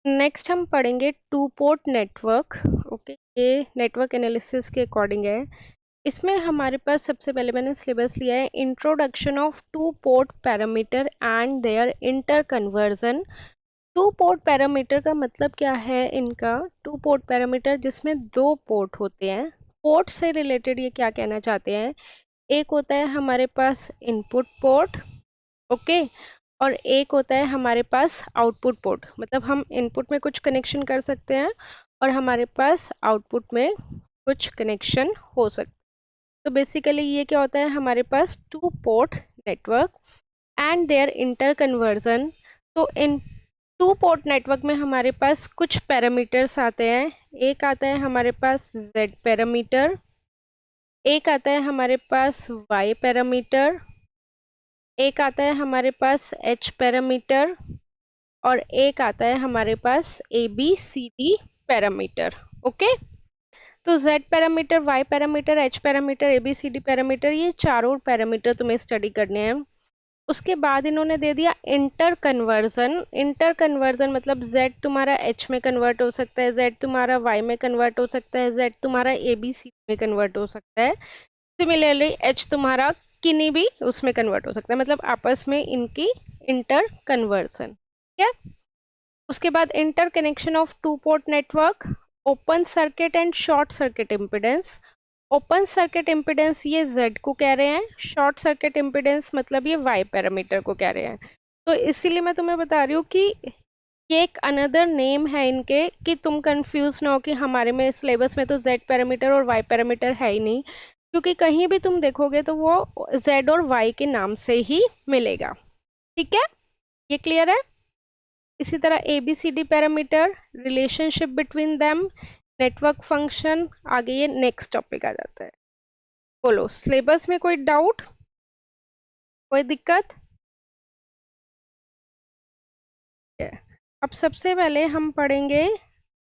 Next हम पढ़ेंगे to port network. Okay, ये नेटवर्क एनालिसिस के अकॉर्डिंग है। इसमें हमारे पास सबसे पहले मैंने सिलेबस लिया है introduction of two port parameter and their interconversion. Two port parameter का मतलब क्या है इनका? टू पोर्ट पैरामीटर जिसमें दो पोर्ट होते हैं। पोर्ट से रिलेटेड ये क्या कहना चाहते हैं? एक होता है हमारे पास इनपुट पोर्ट, ओके, और एक होता है हमारे पास आउटपुट पोर्ट। मतलब हम इनपुट में कुछ कनेक्शन कर सकते हैं और हमारे पास आउटपुट में कुछ कनेक्शन हो सकते हैं। तो बेसिकली ये क्या होता है? हमारे पास two port network and their interconversion. तो इन टू पोर्ट नेटवर्क में हमारे पास कुछ पैरामीटर्स आते हैं। एक आता है हमारे पास Z पैरामीटर, एक आता है हमारे पास Y पैरामीटर, एक आता है हमारे पास H पैरामीटर और एक आता है हमारे पास ABCD पैरामीटर। ओके, तो Z parameter, Y parameter, H parameter, ABCD parameter, ये चारों पैरामीटर तुम्हें स्टडी करने हैं। उसके बाद इन्होंने दे दिया इंटर कन्वर्जन। इंटर कन्वर्जन मतलब Z तुम्हारा H में कन्वर्ट हो सकता है, Z तुम्हारा Y में कन्वर्ट हो सकता है, Z तुम्हारा ABCD में कन्वर्ट हो सकता है। सिमिलरली H तुम्हारा किन्हीं भी उसमें कन्वर्ट हो सकता है, मतलब आपस में इनकी इंटर कन्वर्जन। ठीक है, उसके बाद inter connection of two port network, open circuit and short circuit impedance. Open circuit impedance ये Z को कह रहे हैं, शॉर्ट सर्किट इम्पिडेंस मतलब ये Y पैरामीटर को कह रहे हैं। तो इसीलिए मैं तुम्हें बता रही हूँ कि ये एक अनदर नेम है इनके, कि तुम कंफ्यूज ना हो कि हमारे में सिलेबस में तो Z पैरामीटर और Y पैरामीटर है ही नहीं, क्योंकि कहीं भी तुम देखोगे तो वो Z और Y के नाम से ही मिलेगा। ठीक है, ये क्लियर है? इसी तरह ABCD parameter, relationship between them, network function. आगे ये नेक्स्ट टॉपिक आ जाता है। बोलो, सिलेबस में कोई डाउट, कोई दिक्कत है? अब सबसे पहले हम पढ़ेंगे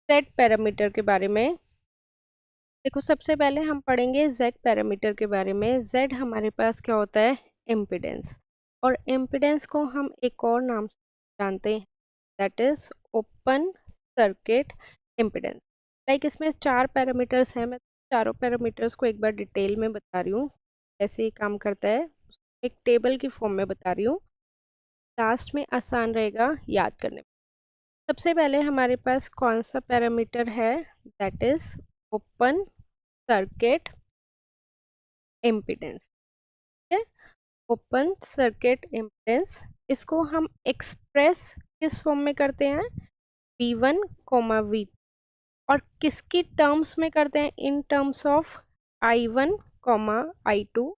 Z पैरामीटर के बारे में। देखो, सबसे पहले हम पढ़ेंगे Z पैरामीटर के बारे में। Z हमारे पास क्या होता है? इम्पिडेंस। और इम्पिडेंस को हम एक और नाम से जानते हैं, that is open circuit impedance. Like इसमें चार पैरामीटर्स हैं, मैं चारों पैरामीटर्स को एक बार डिटेल में बता रही हूँ कैसे ये काम करता है। एक टेबल की फॉर्म में बता रही हूँ, लास्ट में आसान रहेगा याद करने में। सबसे पहले हमारे पास कौन सा पैरामीटर है? That is open circuit impedance. ठीक है, ओपन सर्किट इम्पिडेंस, इसको हम एक्सप्रेस किस फॉर्म में करते हैं? V1 V, और किसकी टर्म्स में करते हैं? In terms of I1 I2।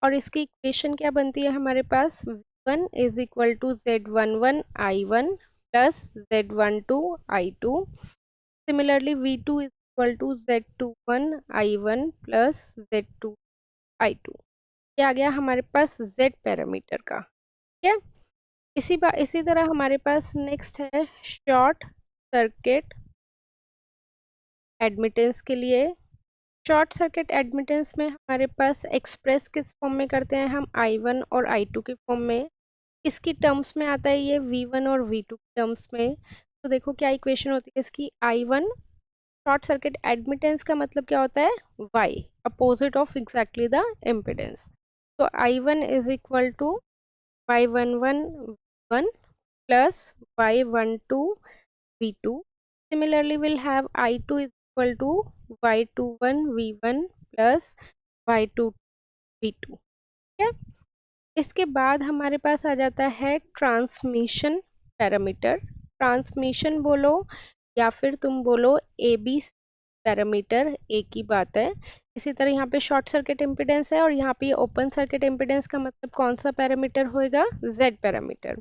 और इसकी इक्वेशन क्या बनती है हमारे पास? V1 is equal to Z11 I1 plus Z12 I2। Similarly V2 is equal to Z21 I1 plus Z2 I2। ये आ गया हमारे पास Z पैरामीटर का। ठीक है, इसी तरह हमारे पास नेक्स्ट है शॉर्ट सर्किट एडमिटेंस के लिए। शॉर्ट सर्किट एडमिटेंस में हमारे पास एक्सप्रेस किस फॉर्म में करते हैं हम? I1 और I2 के फॉर्म में। इसकी टर्म्स में आता है ये V1 और V2 की टर्म्स में। तो देखो क्या इक्वेशन होती है इसकी? I1, शॉर्ट सर्किट एडमिटेंस का मतलब क्या होता है? Y, opposite of exactly the impedance. तो I1 is equal to Y11 V1 plus Y12 V2. Similarly, we'll have I2 is equal to Y21 V1 plus Y2 V2। ठीक है, इसके बाद हमारे पास आ जाता है ट्रांसमिशन पैरामीटर। ट्रांसमिशन बोलो या फिर तुम बोलो AB पैरामीटर, एक ही बात है। इसी तरह यहाँ पे शॉर्ट सर्किट इम्पिडेंस है और यहाँ पे ओपन सर्किट इम्पिडेंस का मतलब कौन सा पैरामीटर होएगा? Z parameter.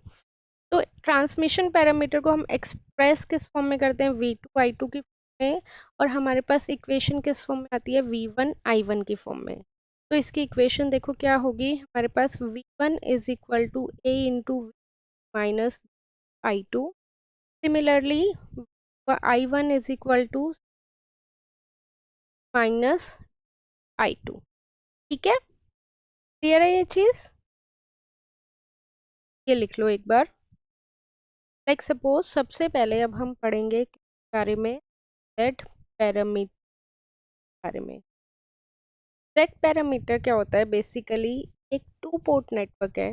तो ट्रांसमिशन पैरामीटर को हम एक्सप्रेस किस फॉर्म में करते हैं? V2 I2 की फॉर्म में, और हमारे पास इक्वेशन किस फॉर्म में आती है? V1 I1 की फॉर्म में। तो इसकी इक्वेशन देखो क्या होगी हमारे पास? V1 is equal to A into minus I2। Similarly I1 is equal to minus I2। ठीक है, क्लियर है ये चीज? ये लिख लो एक बार। लाइक सपोज सबसे पहले अब हम पढ़ेंगे किस बारे में, जेड पैरामीटर बारे में। जेड पैरामीटर क्या होता है? बेसिकली एक टू पोर्ट नेटवर्क है।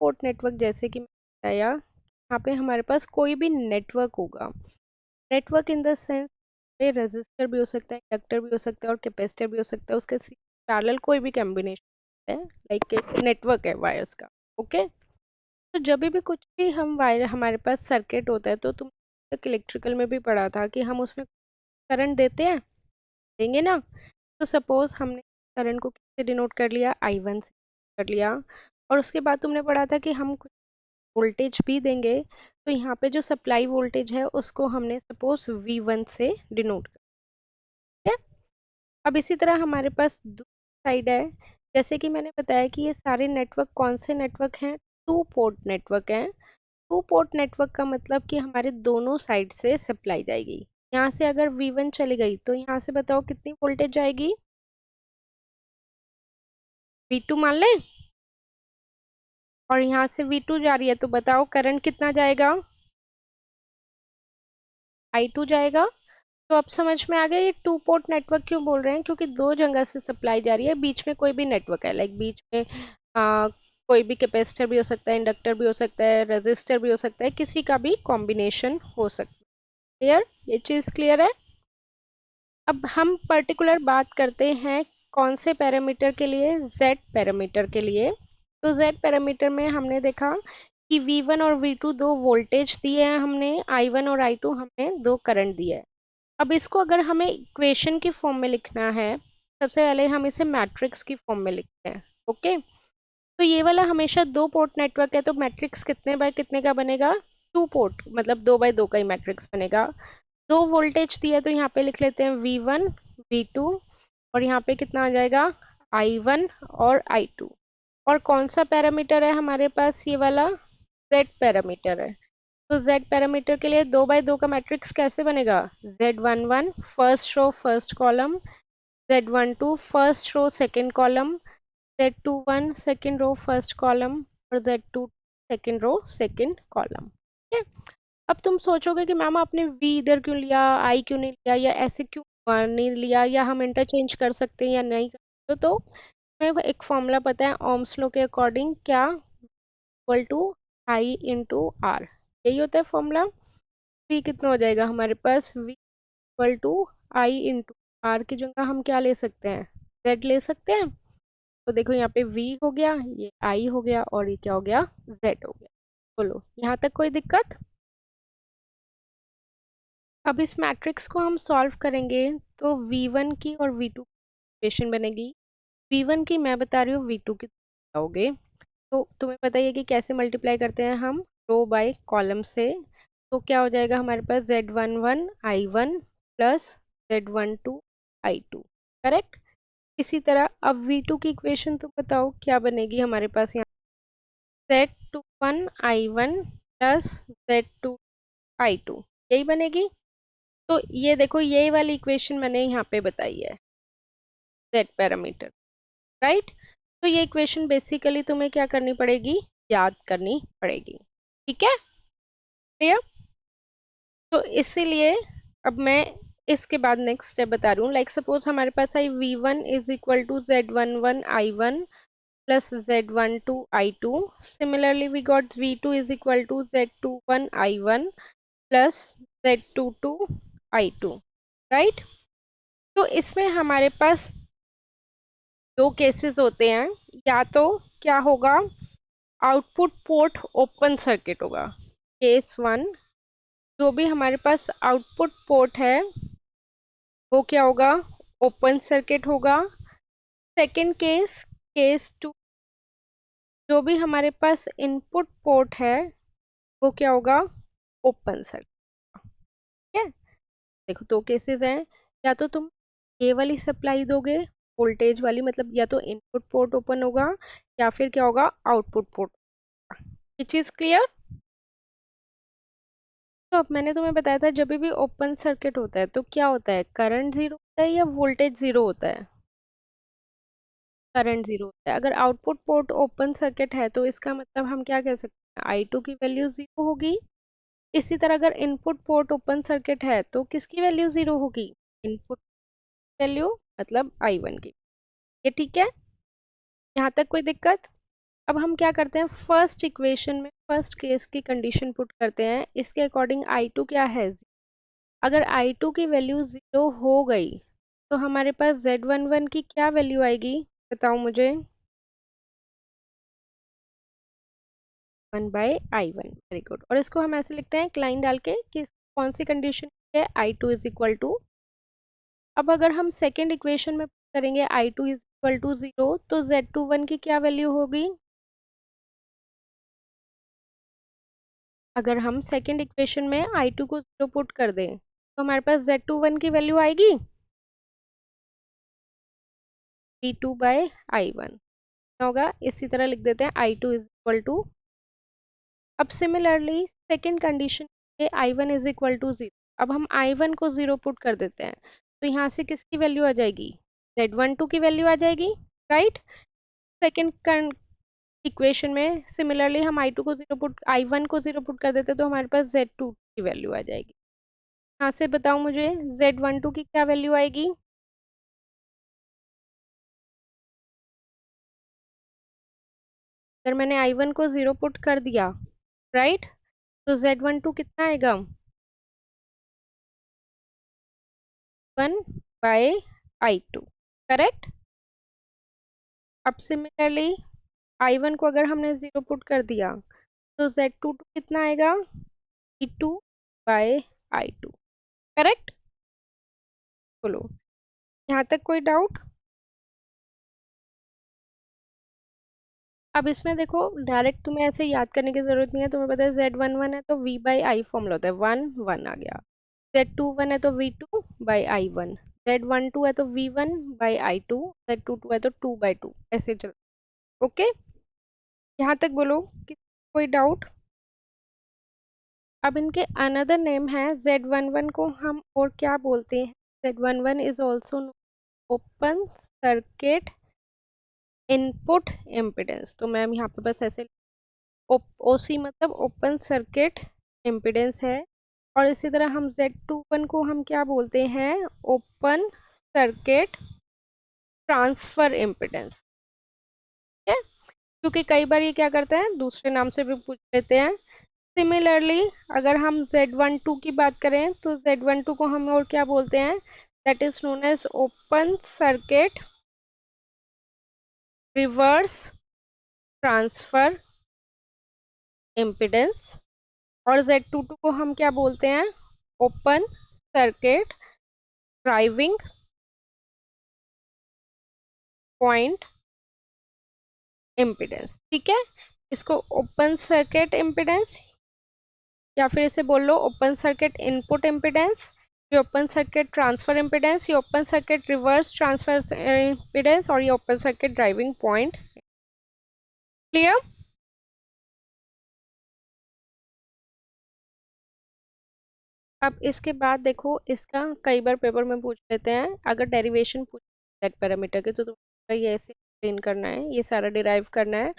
पोर्ट नेटवर्क जैसे कि मैंने बताया, यहाँ पे हमारे पास कोई भी नेटवर्क होगा। Network in the sense resistor भी हो सकता है, इंडक्टर भी हो सकता है और कैपेसिटर भी हो सकता है। उसके पैरेलल कोई भी कॉम्बिनेशन है, लाइक एक नेटवर्क है वायर्स का। ओके, तो जब भी कुछ भी हम वायर हमारे पास सर्किट होता है, तो तुम तक इलेक्ट्रिकल में भी पढ़ा था कि हम उसमें करंट देते हैं, देंगे ना। तो सपोज हमने करंट को किससे डिनोट कर लिया? I1 से कर लिया। और उसके बाद तुमने पढ़ा था कि हम कुछ वोल्टेज भी देंगे, तो यहाँ पे जो सप्लाई वोल्टेज है उसको हमने सपोज V1 से डिनोट कर दिया। अब इसी तरह हमारे पास दूसरी साइड है। जैसे कि मैंने बताया कि ये सारे नेटवर्क कौन से नेटवर्क हैं? टू पोर्ट नेटवर्क हैं। टू पोर्ट नेटवर्क का मतलब कि हमारे दोनों साइड से सप्लाई जाएगी। यहाँ से अगर V1 चली गई तो यहाँ से बताओ कितनी वोल्टेज जाएगी? V2 मान लें, और यहाँ से V2 जा रही है तो बताओ करंट कितना जाएगा? I2 जाएगा। तो अब समझ में आ गया ये टू पोर्ट नेटवर्क क्यों बोल रहे हैं, क्योंकि दो जगह से सप्लाई जा रही है, बीच में कोई भी नेटवर्क है, लाइक बीच में कोई भी कैपेसिटर भी हो सकता है, इंडक्टर भी हो सकता है, रेजिस्टर भी हो सकता है, किसी का भी कॉम्बिनेशन हो सकता है। क्लियर? ये चीज़ क्लियर है? अब हम पर्टिकुलर बात करते हैं कौन से पैरामीटर के लिए? जेड पैरामीटर के लिए। तो जेड पैरामीटर में हमने देखा कि V1 और V2 दो वोल्टेज दिए हैं हमने, I1 और I2 हमने दो करंट दिए हैं। अब इसको अगर हमें इक्वेशन की फॉर्म में लिखना है, सबसे पहले हम इसे मैट्रिक्स की फॉर्म में लिखते हैं। ओके, तो ये वाला हमेशा दो पोर्ट नेटवर्क है, तो मैट्रिक्स कितने बाय कितने का बनेगा? टू पोर्ट, मतलब 2 बाय 2 का ही मैट्रिक्स बनेगा। दो वोल्टेज दिया तो यहाँ पे लिख लेते हैं V1 V2, और यहाँ पे कितना आ जाएगा? I1 और I2। और कौन सा पैरामीटर है हमारे पास? ये वाला Z पैरामीटर है। तो Z पैरामीटर के लिए 2 बाय 2 का मैट्रिक्स कैसे बनेगा? Z11 first row first column, Z12 first row second column, Z21 second row first column, और Z2 second row second column. ठीक है। अब तुम सोचोगे कि मैम आपने V इधर क्यों लिया, I क्यों नहीं लिया, या ऐसे क्यों नहीं लिया, या हम इंटरचेंज कर सकते हैं या नहीं कर सकते? तो हमें एक फॉर्मूला पता है ओम्स लॉ के अकॉर्डिंग, क्या? Equal to I into R, यही होता है फॉर्मूला। V कितना हो जाएगा हमारे पास? V equal to I into R की जगह हम क्या ले सकते हैं? Z ले सकते हैं। तो देखो यहाँ पे V हो गया, ये I हो गया, और ये क्या हो गया? Z हो गया। बोलो यहाँ तक कोई दिक्कत? अब इस मैट्रिक्स को हम सॉल्व करेंगे तो V1 की और V2 की इक्वेशन बनेगी। V1 की मैं बता रही हूँ, V2 की बताओगे। तो तुम्हें पता ही है कि कैसे मल्टीप्लाई करते हैं हम, रो बाय कॉलम से। तो क्या हो जाएगा हमारे पास? Z11 I1 plus Z12 I2, correct. इसी तरह अब V2 की इक्वेशन तो बताओ क्या बनेगी हमारे पास? यहाँ Z21 I1 plus Z2 I2, यही बनेगी। तो ये देखो, ये वाली इक्वेशन मैंने यहाँ पे बताई है, Z पैरामीटर, राइट। तो ये इक्वेशन बेसिकली तुम्हें क्या करनी पड़ेगी? याद करनी पड़ेगी। ठीक है, क्लियर? तो इसीलिए अब मैं इसके बाद नेक्स्ट स्टेप बता रही हूँ। लाइक सपोज हमारे पास आई V1 is equal to Z11 I1 plus Z12 I2. Similarly, we got V2 is equal to Z21 I1 plus Z22 I2, right. तो इसमें हमारे पास दो केसेस होते हैं, या तो क्या होगा? आउटपुट पोर्ट ओपन सर्किट होगा, केस वन। जो भी हमारे पास आउटपुट पोर्ट है वो क्या होगा? ओपन सर्किट होगा। सेकंड केस, केस टू, जो भी हमारे पास इनपुट पोर्ट है वो क्या होगा? Open circuit. ठीक है, देखो दो केसेस हैं, या तो तुम ये वाली सप्लाई दोगे वोल्टेज वाली, मतलब या तो इनपुट पोर्ट ओपन होगा या फिर क्या होगा? Output port. ये चीज क्लियर? तो अब मैंने तुम्हें बताया था जब भी ओपन सर्किट होता है तो क्या होता है? करंट जीरो होता है या वोल्टेज जीरो होता है? करंट जीरो होता है। अगर आउटपुट पोर्ट ओपन सर्किट है तो इसका मतलब हम क्या कह सकते हैं? I2 की वैल्यू जीरो होगी, इसी तरह अगर इनपुट पोर्ट ओपन सर्किट है तो किसकी वैल्यू 0 होगी? इनपुट वैल्यू मतलब I1 की। ये ठीक है? यहाँ तक कोई दिक्कत? अब हम क्या करते हैं, फर्स्ट इक्वेशन में फर्स्ट केस की कंडीशन पुट करते हैं। इसके अकॉर्डिंग I2 क्या है? अगर I2 की वैल्यू 0 हो गई तो हमारे पास Z11 की क्या वैल्यू आएगी, बताओ मुझे? 1/I1। Very good. और इसको हम ऐसे लिखते हैं एक लाइन डाल के कि कौन सी कंडीशन है, I2 इज इक्वल टू। अब अगर हम सेकेंड इक्वेशन में करेंगे I2 इज इक्वल टू 0 तो Z21 की क्या वैल्यू होगी? अगर हम सेकेंड इक्वेशन में I2 को 0 पुट कर दें तो हमारे पास Z21 की वैल्यू आएगी V2/I1 होगा। इसी तरह लिख देते हैं I2 इज इक्वल टू। अब सिमिलरली सेकेंड कंडीशन पे I1 इज इक्वल टू 0। अब हम I1 को 0 पुट कर देते हैं तो यहाँ से किसकी वैल्यू आ जाएगी? Z12 की वैल्यू आ जाएगी, राइट। सेकेंड इक्वेशन में सिमिलरली हम I1 को 0 पुट कर देते तो हमारे पास Z2 की वैल्यू आ जाएगी। यहाँ से बताओ मुझे Z12 की क्या वैल्यू आएगी? अगर मैंने I1 को 0 पुट कर दिया, राइट, तो Z12 कितना आएगा? 1/I2, correct. अब सिमिलरली I1 को अगर हमने 0 पुट कर दिया तो Z22 कितना आएगा? V2/I2, correct. बोलो, यहाँ तक कोई डाउट? अब इसमें देखो, डायरेक्ट तुम्हें ऐसे याद करने की जरूरत नहीं है। तुम्हें पता है Z11 है तो V/I फॉर्मूला होता है, 1 1 आ गया। Z21 है तो V2/I1, Z12 है तो V1/I2, Z22 है तो 2/2, ऐसे चल। ओके, यहाँ तक बोलो कि कोई डाउट? अब इनके अनदर नेम है, Z11 को हम और क्या बोलते हैं? Z11 is also open circuit input impedance. तो मैम यहाँ पे बस ऐसे ओसी मतलब ओपन सर्किट इम्पिडेंस है। और इसी तरह हम Z21 को हम क्या बोलते हैं? Open circuit transfer impedance. ठीक है, क्योंकि कई बार ये क्या करते हैं, दूसरे नाम से भी पूछ लेते हैं। सिमिलरली अगर हम Z12 की बात करें तो Z12 को हम और क्या बोलते हैं? That is known as open circuit reverse transfer impedance. और Z22 को हम क्या बोलते हैं? Open circuit driving point impedance. ठीक है, इसको ओपन सर्किट इम्पिडेंस या फिर इसे बोल लो ओपन सर्किट इनपुट इम्पिडेंस, ये ओपन सर्किट ट्रांसफर इम्पिडेंस, ये open circuit reverse transfer impedance, और ये open circuit driving point. Clear? अब इसके बाद देखो, इसका कई बार पेपर में पूछ लेते हैं, अगर डेरिवेशन पूछ सेट पैरामीटर के तो तुम्हें ये ऐसे एक्सप्लेन करना है, ये सारा डिराइव करना है,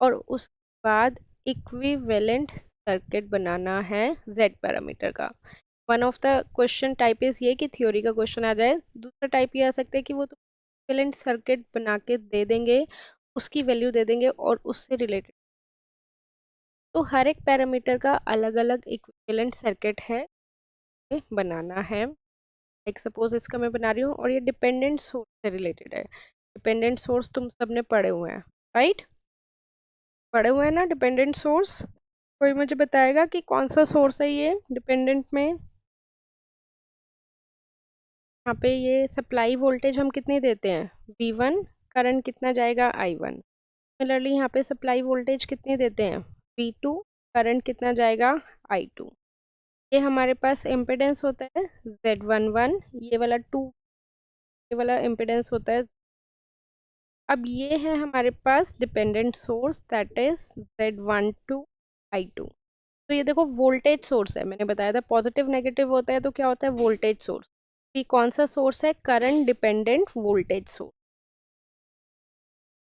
और उसके बाद इक्विवेलेंट सर्किट बनाना है जेड पैरामीटर का। One of the question type is ये कि थ्योरी का क्वेश्चन आ जाए। दूसरा टाइप ये आ सकता है कि वो तो इक्विवेलेंट सर्किट बना के दे देंगे, उसकी वैल्यू दे देंगे और उससे रिलेटेड। तो हर एक पैरामीटर का अलग अलग इक्विवेलेंट सर्किट है, बनाना है। लाइक सपोज इसका मैं बना रही हूँ और ये डिपेंडेंट सोर्स से रिलेटेड है। डिपेंडेंट सोर्स तुम सबने पढ़े हुए हैं, राइट? पढ़े हुए हैं ना डिपेंडेंट सोर्स? कोई मुझे बताएगा कि कौन सा सोर्स है ये डिपेंडेंट में? यहाँ पे ये सप्लाई वोल्टेज हम कितनी देते हैं? V1। करंट कितना जाएगा? I1। सिमिलरली यहाँ पे सप्लाई वोल्टेज कितनी देते हैं? V2। करंट कितना जाएगा? I2। ये हमारे पास इम्पिडेंस होता है Z11, ये वाला 2, ये वाला इम्पिडेंस होता है। अब ये है हमारे पास dependent source, that is Z12 I2। तो ये देखो वोल्टेज सोर्स है, मैंने बताया था पॉजिटिव नेगेटिव होता है तो क्या होता है? Voltage source. ये कौन सा सोर्स है? Current dependent voltage source.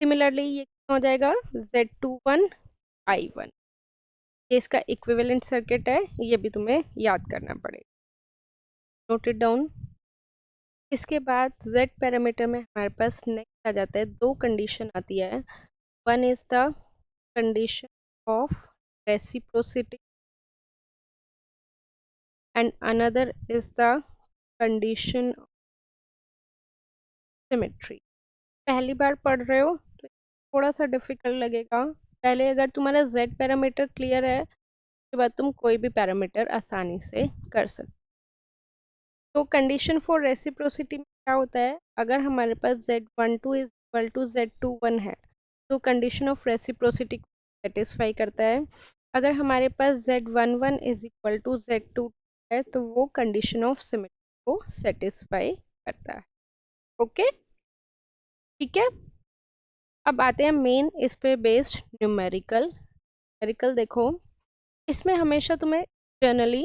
Similarly ये क्या हो जाएगा? Z21 I1। ये इसका इक्विवेलेंट सर्किट है, ये भी तुम्हें याद करना पड़ेगा। Note it down. इसके बाद Z पैरामीटर में हमारे पास नेक्स्ट आ जाता है, दो कंडीशन आती है। One is the condition of reciprocity and another is the condition of symmetry. पहली बार पढ़ रहे हो तो थोड़ा सा डिफिकल्ट लगेगा। पहले अगर तुम्हारा Z पैरामीटर क्लियर है, उसके बाद तुम कोई भी पैरामीटर आसानी से कर सकते। तो कंडीशन फॉर रेसिप्रोसिटी में क्या होता है, अगर हमारे पास Z12 is equal to Z21 है तो कंडीशन ऑफ रेसिप्रोसिटी को सेटिस्फाई करता है। अगर हमारे पास Z11 is equal to Z22 है तो वो कंडीशन ऑफ सिमेट्री को सेटिस्फाई करता है। ओके, ठीक है। अब आते हैं मेन इस पे बेस्ड न्यूमेरिकल। न्यूमेरिकल देखो, इसमें हमेशा तुम्हें जनरली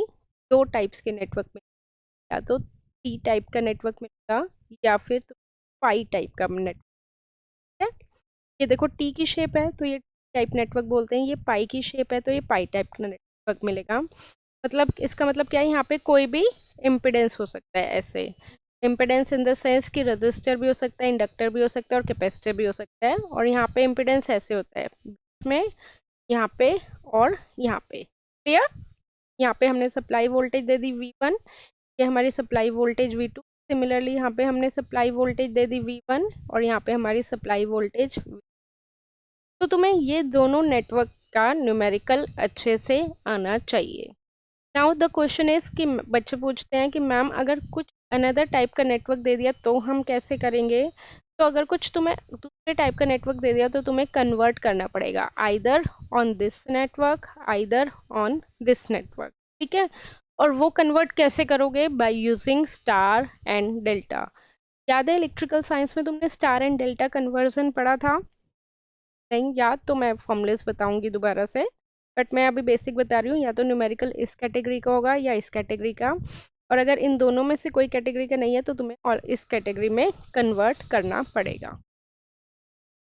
दो टाइप्स के नेटवर्क में, या तो टी टाइप का नेटवर्क मिलेगा या फिर पाई टाइप का नेटवर्क है। ये देखो टी की शेप है तो ये टाइप नेटवर्क बोलते हैं, ये पाई की शेप है तो ये पाई टाइप का नेटवर्क मिलेगा। मतलब इसका मतलब क्या है, यहाँ पे कोई भी इम्पिडेंस हो सकता है। ऐसे इम्पिडेंस इन द सेंस कि रजिस्टर भी हो सकता है, इंडक्टर भी हो सकता है और कैपेसिटर भी हो सकता है। और यहाँ पे इम्पिडेंस ऐसे होता है में, यहाँ पे और यहाँ पे। क्लियर? यहाँ पे हमने सप्लाई वोल्टेज दे दी V1, ये हमारी सप्लाई वोल्टेज V2। सिमिलरली यहाँ पे हमने सप्लाई वोल्टेज दे दी V1 और यहाँ पे हमारी सप्लाई वोल्टेज। तो तुम्हें ये दोनों नेटवर्क का न्यूमेरिकल अच्छे से आना चाहिए। नाउ द क्वेश्चन इज कि बच्चे पूछते हैं कि मैम अगर कुछ अनदर टाइप का नेटवर्क दे दिया तो हम कैसे करेंगे। तो अगर कुछ तुम्हें दूसरे टाइप का नेटवर्क दे दिया तो तुम्हें कन्वर्ट करना पड़ेगा, either on this network either on this network. ठीक है, और वो कन्वर्ट कैसे करोगे, by using star and delta. याद है इलेक्ट्रिकल साइंस में तुमने स्टार एंड डेल्टा कन्वर्जन पढ़ा था? नहीं याद तो मैं फॉर्मूलेस बताऊंगी दोबारा से, बट मैं अभी बेसिक बता रही हूँ। या तो न्यूमेरिकल इस कैटेगरी का होगा या इस कैटेगरी का, और अगर इन दोनों में से कोई कैटेगरी का नहीं है तो तुम्हें और इस कैटेगरी में कन्वर्ट करना पड़ेगा।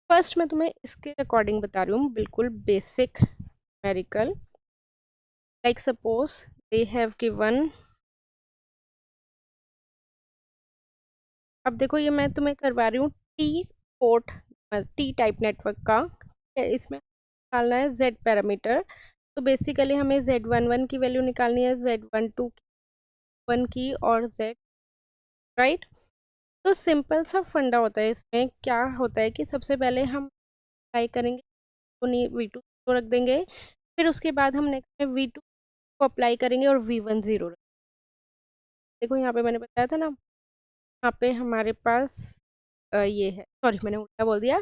फर्स्ट मैं तुम्हें इसके अकॉर्डिंग बता रही हूँ, बिल्कुल basic numerical. Like suppose they have given, अब देखो ये मैं तुम्हें करवा रही हूँ T port, T type network का। इसमें निकालना है Z पैरामीटर। तो बेसिकली हमें Z11 की वैल्यू निकालनी है, Z12 1 की और Z, राइट। तो सिंपल सा फंडा होता है। इसमें क्या होता है कि सबसे पहले हम अप्लाई करेंगे तो V2 को रख देंगे, फिर उसके बाद हम नेक्स्ट में V2 को अप्लाई करेंगे और V1 0 रख। देखो यहाँ पे मैंने बताया था ना, यहाँ पे हमारे पास ये है, सॉरी मैंने उल्टा बोल दिया।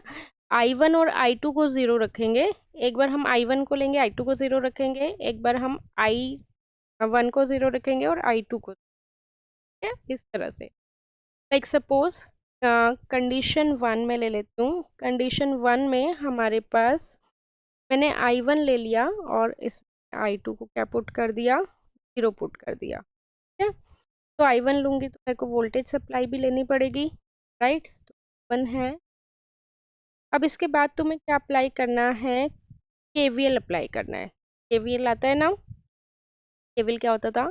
I1 और I2 को 0 रखेंगे। एक बार हम I1 को लेंगे, I2 को 0 रखेंगे, एक बार हम I1 को 0 रखेंगे और I2 को, ठीक है, इस तरह से। लाइक सपोज कंडीशन 1 में ले लेती हूँ। कंडीशन 1 में हमारे पास मैंने I1 ले लिया और इस I2 को क्या पुट कर दिया, 0 पुट कर दिया। ठीक है, तो I1 लूंगी तो मेरे को वोल्टेज सप्लाई भी लेनी पड़ेगी, राइट। तो 1 है। अब इसके बाद तुम्हें क्या अप्लाई करना है, KVL अप्लाई करना है। KVL आता है ना, KVL क्या होता था,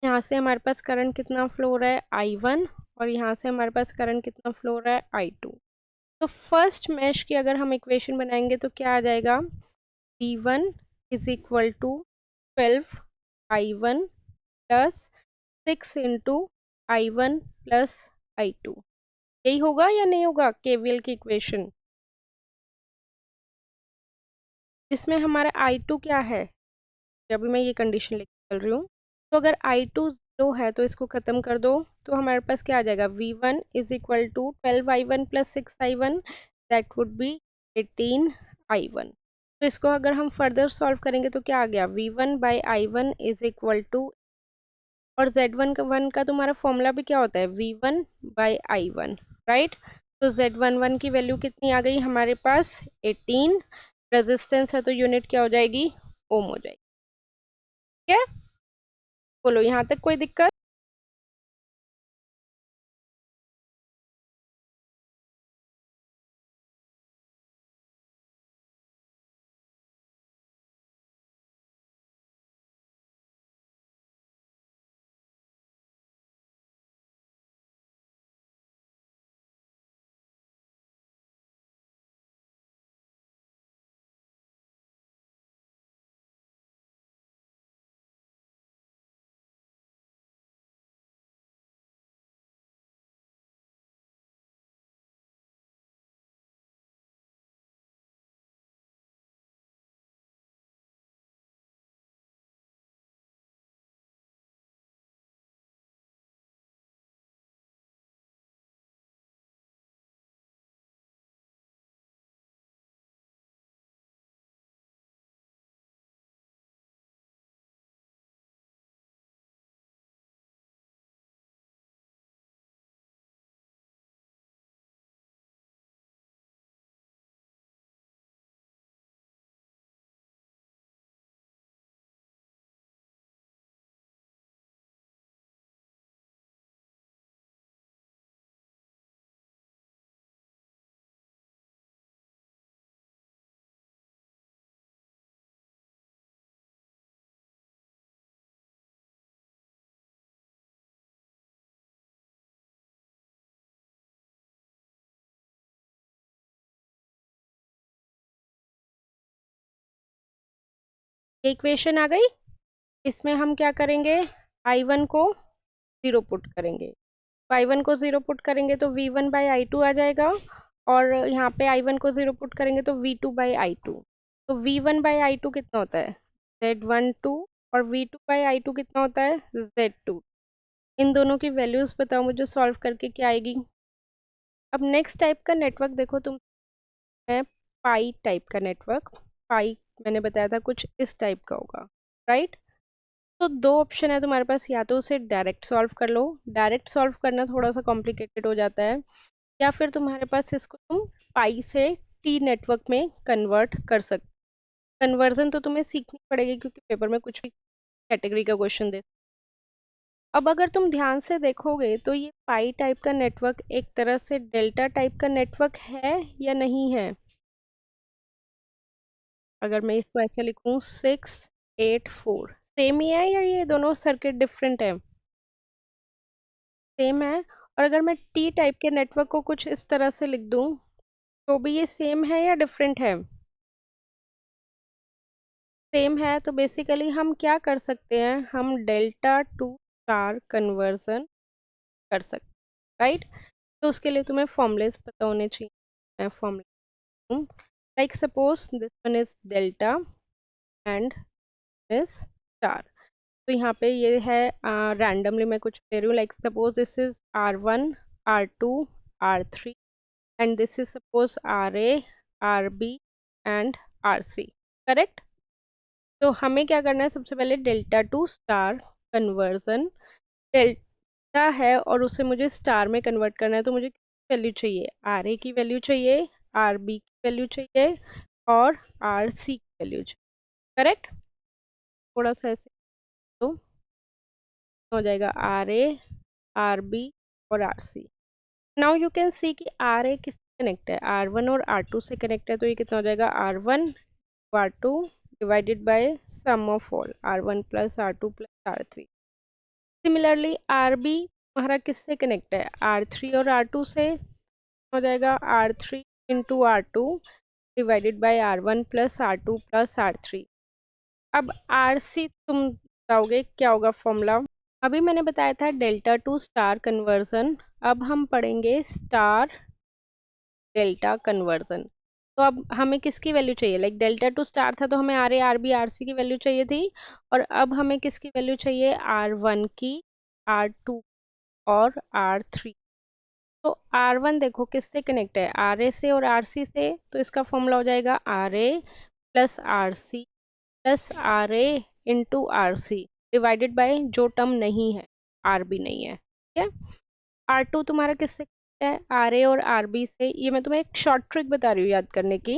यहाँ से हमारे पास करंट कितना फ्लो हो रहा है I1 और यहाँ से हमारे पास करंट कितना फ्लो हो रहा है I2। तो फर्स्ट मैश की अगर हम इक्वेशन बनाएंगे तो क्या आ जाएगा, V1 is equal to 12 I1 plus 6 into I1 plus I2। यही होगा या नहीं होगा KVL की इक्वेशन, जिसमें हमारा I2 क्या है, अभी मैं ये कंडीशन लेके चल रही हूँ। तो अगर I2 0 है तो इसको खत्म कर दो, तो हमारे पास क्या आ जाएगा, V1 is equal to 12I1 plus 6I1, that would be 18I1। तो इसको अगर हम फर्दर सॉल्व करेंगे तो क्या आ गया, V1 by I1 is equal to, और Z11 का तुम्हारा फॉर्मूला भी क्या होता है, V1 बाई I1, राइट। तो Z11 की वैल्यू कितनी आ गई हमारे पास, 18। रेजिस्टेंस है तो यूनिट क्या हो जाएगी, ओम हो जाएगी। ठीक है, बोलो यहाँ तक कोई दिक्कत। ये इक्वेशन आ गई। इसमें हम क्या करेंगे, I1 को 0 पुट करेंगे। I1 को 0 पुट करेंगे तो V1 बाई I2 आ जाएगा, और यहाँ पे I1 को 0 पुट करेंगे तो V2 बाई I2। तो V1 बाई I2 कितना होता है, Z12, और V2 बाई I2 कितना होता है, Z2। इन दोनों की वैल्यूज बताओ मुझे सॉल्व करके क्या आएगी। अब नेक्स्ट टाइप का नेटवर्क देखो तुम, है पाई टाइप का नेटवर्क। पाई मैंने बताया था कुछ इस टाइप का होगा, राइट। तो दो ऑप्शन है तुम्हारे पास, या तो उसे डायरेक्ट सॉल्व कर लो, डायरेक्ट सॉल्व करना थोड़ा सा कॉम्प्लिकेटेड हो जाता है, या फिर तुम्हारे पास इसको तुम पाई से टी नेटवर्क में कन्वर्ट कर सकते। कन्वर्जन तो तुम्हें सीखनी पड़ेगी क्योंकि पेपर में कुछ भी कैटेगरी का क्वेश्चन दे। अब अगर तुम ध्यान से देखोगे तो ये पाई टाइप का नेटवर्क एक तरह से डेल्टा टाइप का नेटवर्क है या नहीं है। अगर मैं इसको ऐसे लिखूं 684, सेम ही है या ये दोनों सर्किट डिफरेंट है, सेम है। और अगर मैं टी टाइप के नेटवर्क को कुछ इस तरह से लिख दूं तो भी ये सेम है या डिफरेंट है, सेम है। तो बेसिकली हम क्या कर सकते हैं, हम डेल्टा टू स्टार कन्वर्जन कर सकते हैं, राइट। तो उसके लिए तुम्हें फॉर्मूलेस पता होने चाहिए। मैं formula, like suppose this one is delta and this star. तो यहाँ पे ये है रैंडमली मैं कुछ ले रही हूँ, like suppose this is R1, R2, R3, and this is suppose RA, RB and RC, correct. तो हमें क्या करना है, सबसे पहले delta two star conversion. Delta है और उसे मुझे स्टार में कन्वर्ट करना है, तो मुझे वैल्यू चाहिए, RA की वैल्यू चाहिए, RB की वैल्यू चाहिए, और RC की वैल्यू चाहिए, करेक्ट। थोड़ा सा ऐसे तो हो जाएगा RA, RB और RC। Now you can see कि RA किससे कनेक्ट है, R1 और R2 से कनेक्ट है, तो ये कितना हो जाएगा, R1 R2 divided by sum of all R1 plus R2 plus R3। Similarly RB हमारा किससे कनेक्ट है, R3 और R2 से, हो जाएगा R3 into R2 divided bye R1 plus R2 plus R3। अब RC तुम बताओगे क्या होगा फॉर्मूला। अभी मैंने बताया था डेल्टा टू स्टार कन्वर्जन, अब हम पढ़ेंगे स्टार डेल्टा कन्वर्जन। तो अब हमें किसकी वैल्यू चाहिए, लाइक डेल्टा टू स्टार था तो हमें RA RB RC की वैल्यू चाहिए थी, और अब हमें किसकी वैल्यू चाहिए, R1 की, R2 और R3। तो R1 देखो किससे कनेक्ट है, RA से और RC से, तो इसका फॉर्मूला हो जाएगा RA plus RC plus RA into RC divided by जो टर्म नहीं है, RB नहीं है, ठीक है। R2 तुम्हारा किससे है, RA और RB से। ये मैं तुम्हें एक शॉर्ट ट्रिक बता रही हूँ याद करने की,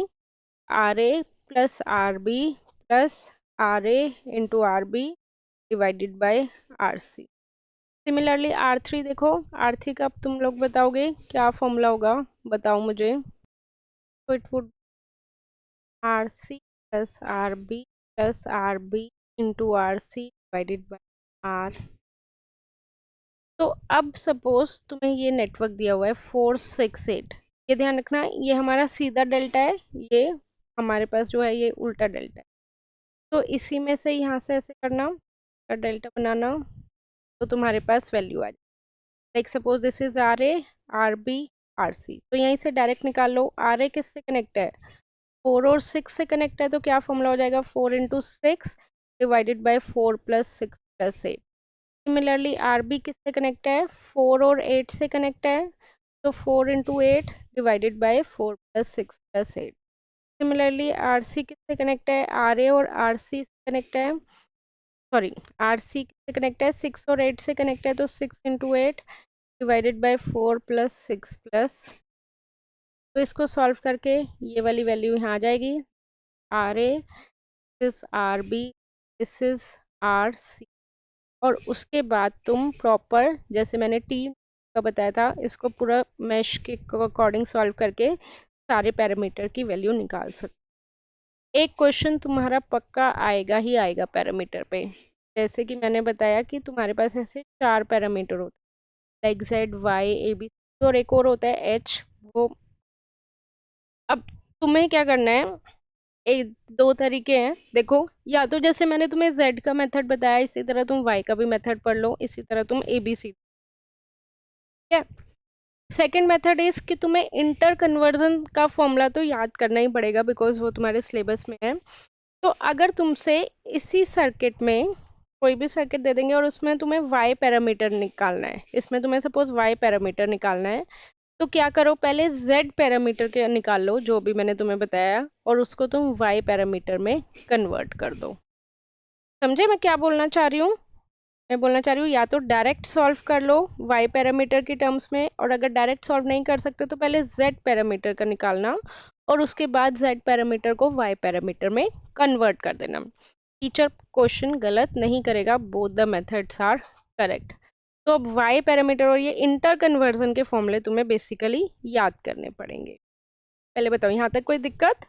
RA plus RB plus RA into RB divided by RC। Similarly R3 देखो, R3 का अब तुम लोग बताओगे क्या फॉर्मूला होगा, बताओ मुझे। तो it would RC plus RB plus RB into RC divided by R। तो अब सपोज तुम्हें ये नेटवर्क दिया हुआ है 468, ये ध्यान रखना ये हमारा सीधा डेल्टा है, ये हमारे पास जो है ये उल्टा डेल्टा है। तो इसी में से यहाँ से ऐसे करना, डेल्टा बनाना, तो तुम्हारे पास वैल्यू आ जाए, like suppose this is RA RB RC। तो यहीं से डायरेक्ट निकाल लो, RA किससे कनेक्ट है, 4 और 6 से कनेक्ट है, तो क्या फॉर्मूला हो जाएगा, 4 into 6 divided by 4 plus 6 plus 8। Similarly RB किससे कनेक्ट है, 4 और 8 से कनेक्ट है, तो 4 into 8 divided by 4 plus 6 plus 8। Similarly RC किससे कनेक्ट है, RA और RC से कनेक्ट है, सॉरी RC किससे कनेक्ट है, 6 और 8 से कनेक्ट है, तो 6 into 8 divided by 4 plus 6 plus. तो इसको सॉल्व करके ये वाली वैल्यू यहाँ आ जाएगी, RA this RB this is RC। और उसके बाद तुम प्रॉपर जैसे मैंने टी का बताया था, इसको पूरा मैश के अकॉर्डिंग सॉल्व करके सारे पैरामीटर की वैल्यू निकाल सकते। एक क्वेश्चन तुम्हारा पक्का आएगा ही आएगा पैरामीटर पे, जैसे कि मैंने बताया कि तुम्हारे पास ऐसे 4 पैरामीटर होते हैं, like Z Y A B, और एक और होता है H। वो अब तुम्हें क्या करना है, एक दो तरीके हैं देखो, या तो जैसे मैंने तुम्हें z का मेथड बताया इसी तरह तुम y का भी मेथड पढ़ लो, इसी तरह तुम ABC, ठीक है। सेकेंड मेथड इज कि तुम्हें इंटर कन्वर्जन का फॉर्मूला तो याद करना ही पड़ेगा बिकॉज वो तुम्हारे सिलेबस में है। तो अगर तुमसे इसी सर्किट में कोई भी सर्किट दे देंगे और उसमें तुम्हें y पैरामीटर निकालना है, इसमें तुम्हें सपोज y पैरामीटर निकालना है, तो क्या करो, पहले z पैरामीटर के निकाल लो जो भी मैंने तुम्हें बताया, और उसको तुम y पैरामीटर में कन्वर्ट कर दो। समझे मैं क्या बोलना चाह रही हूँ? मैं बोलना चाह रही हूँ या तो डायरेक्ट सॉल्व कर लो y पैरामीटर की टर्म्स में, और अगर डायरेक्ट सॉल्व नहीं कर सकते तो पहले z पैरामीटर का निकालना और उसके बाद z पैरामीटर को y पैरामीटर में कन्वर्ट कर देना। टीचर क्वेश्चन गलत नहीं करेगा, both the methods are correct. तो अब y पैरामीटर और ये इंटर कन्वर्जन के फॉर्मूले तुम्हें बेसिकली याद करने पड़ेंगे। पहले बताओ यहाँ तक कोई दिक्कत?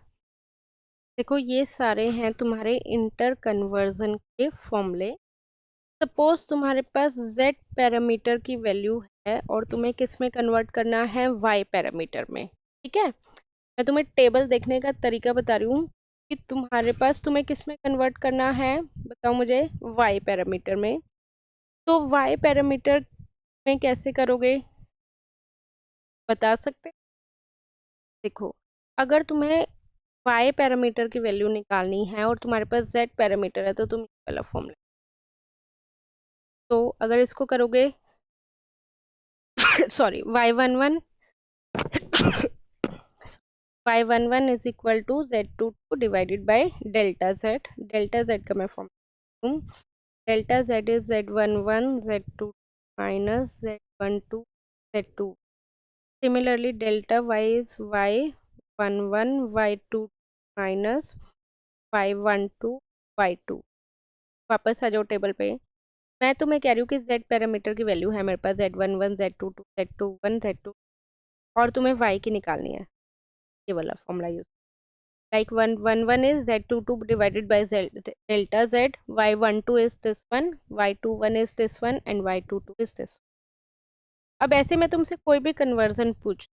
देखो ये सारे हैं तुम्हारे इंटर कन्वर्जन के फॉर्मूले। सपोज तुम्हारे पास z पैरामीटर की वैल्यू है और तुम्हें किस में कन्वर्ट करना है, y पैरामीटर में, ठीक है। मैं तुम्हें टेबल देखने का तरीका बता रही हूँ कि तुम्हारे पास तुम्हें किस में कन्वर्ट करना है, बताओ मुझे, y पैरामीटर में। तो y पैरामीटर में कैसे करोगे, बता सकते? देखो, अगर तुम्हें y पैरामीटर की वैल्यू निकालनी है और तुम्हारे पास z पैरामीटर है तो तुम ये वाला फॉर्मूला, तो अगर इसको करोगे sorry y11 y11 is equal to z22 divided by delta z का मैं फॉर्म दूँ, delta z is z11 z22 minus z12 z2। Similarly delta y is y11 y22 minus y12 y2। वापस आ जाओ टेबल पे। मैं तुम्हें कह रही हूँ कि z पैरामीटर की वैल्यू है मेरे पास z11 z22 z21 z2, और तुम्हें y की निकालनी है, ये वाला formula use, like 111 is z22 divided by z delta z, y12 is this one, y21 is this one and y22 is this one। अब ऐसे में तुमसे कोई भी कन्वर्जन पूछ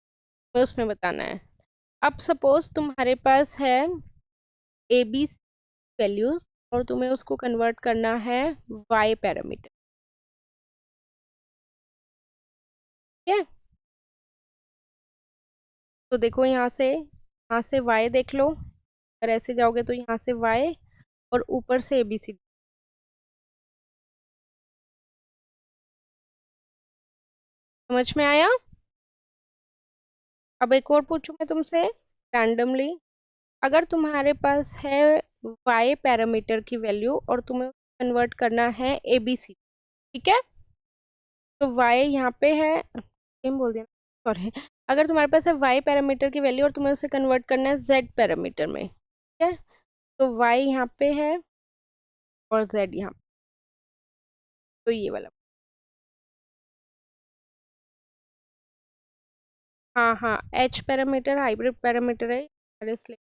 तो उसमें बताना है। अब सपोज तुम्हारे पास है ए बी वैल्यूज और तुम्हें उसको कन्वर्ट करना है y पैरामीटर, ठीक है। तो देखो यहाँ से y देख लो, अगर ऐसे जाओगे तो यहाँ से y और ऊपर से ABC। समझ में आया? अब एक और पूछूं मैं तुमसे रैंडमली, अगर तुम्हारे पास है y पैरामीटर की वैल्यू और तुम्हें कन्वर्ट करना है ABC, ठीक है। तो y यहाँ पे है, सेम बोल दिया, सॉरी। अगर तुम्हारे पास है y पैरामीटर की वैल्यू और तुम्हें उसे कन्वर्ट करना है z पैरामीटर में, ठीक है। तो y यहाँ पे है और z यहाँ पे, तो ये वाला। हाँ हाँ, h पैरामीटर हाइब्रिड पैरामीटर है, इसलिए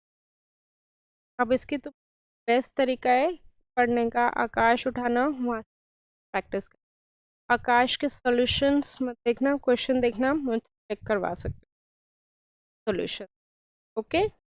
अब इसकी तो बेस्ट तरीका है पढ़ने का, आकाश उठाना वहाँ प्रैक्टिस, आकाश के सॉल्यूशंस मत देखना, क्वेश्चन देखना, मुझसे चेक करवा सकते हो सॉल्यूशन, ओके।